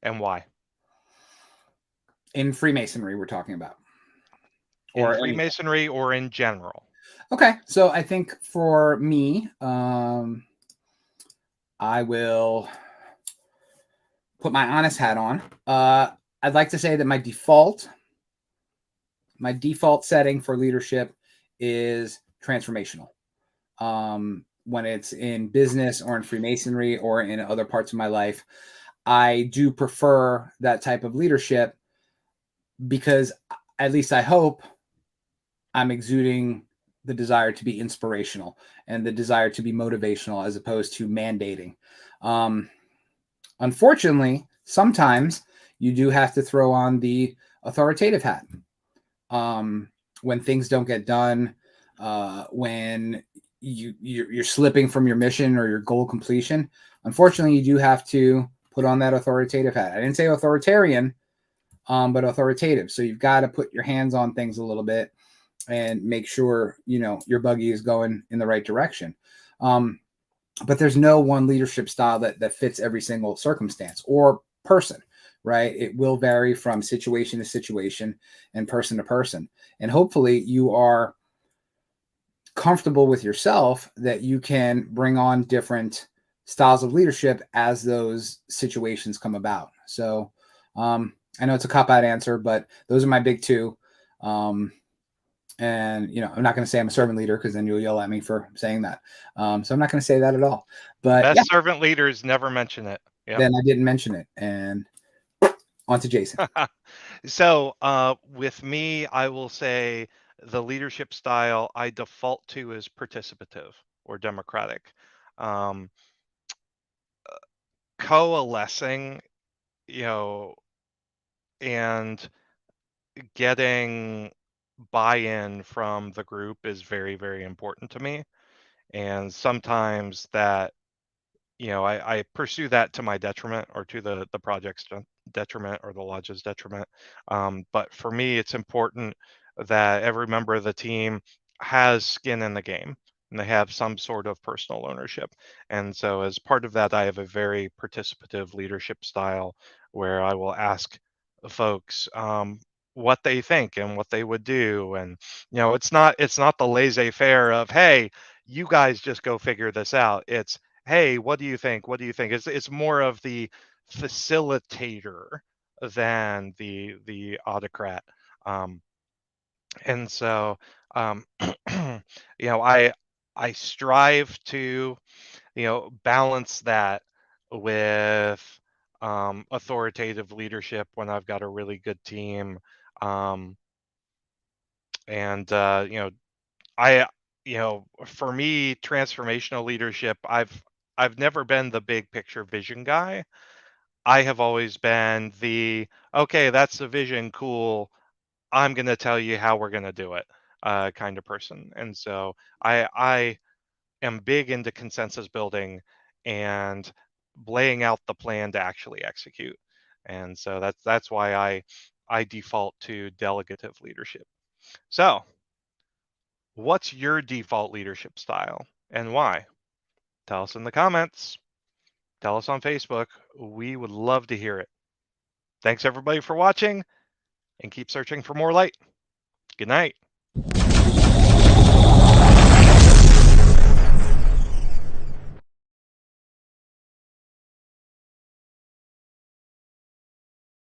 And why? In Freemasonry, we're talking about. In Freemasonry or in general? Okay. So I think for me, I will put my honest hat on. I'd like to say that my default setting for leadership is transformational. When it's in business or in Freemasonry or in other parts of my life, I do prefer that type of leadership because, at least I hope, I'm exuding the desire to be inspirational and the desire to be motivational as opposed to mandating. Unfortunately, sometimes you do have to throw on the authoritative hat. When things don't get done, when you're slipping from your mission or your goal completion, unfortunately, you do have to put on that authoritative hat. I didn't say authoritarian, but authoritative. So you've got to put your hands on things a little bit and make sure your buggy is going in the right direction. But there's no one leadership style that fits every single circumstance or person, right? It will vary from situation to situation and person to person. And hopefully you are comfortable with yourself that you can bring on different styles of leadership as those situations come about. So I know it's a cop-out answer, but those are my big two. And I'm not going to say I'm a servant leader because then you'll yell at me for saying that. So I'm not going to say that at all. But yeah, Best servant leaders never mention it. Yep. then I didn't mention it. And on to Jason. So with me, I will say the leadership style I default to is participative or democratic. Um, Coalescing, you know, and getting buy-in from the group is very, very important to me. And sometimes that, I pursue that to my detriment or to the project's detriment or the lodge's detriment. But for me, it's important that every member of the team has skin in the game and they have some sort of personal ownership. And so, as part of that, I have a very participative leadership style where I will ask folks what they think and what they would do. And it's not the laissez-faire of, hey, you guys just go figure this out. It's, hey, what do you think? What do you think? It's more of the facilitator than the autocrat. Um, and so, um, I strive to balance that with authoritative leadership when I've got a really good team. Um, and I for me, transformational leadership, I've never been the big picture vision guy. I have always been the, okay, that's the vision, cool, I'm going to tell you how we're going to do it kind of person. And so I am big into consensus building and laying out the plan to actually execute. And so that's why I default to delegative leadership. So, what's your default leadership style and why? Tell us in the comments. Tell us on Facebook. We would love to hear it. Thanks everybody for watching, and keep searching for more light. Good night.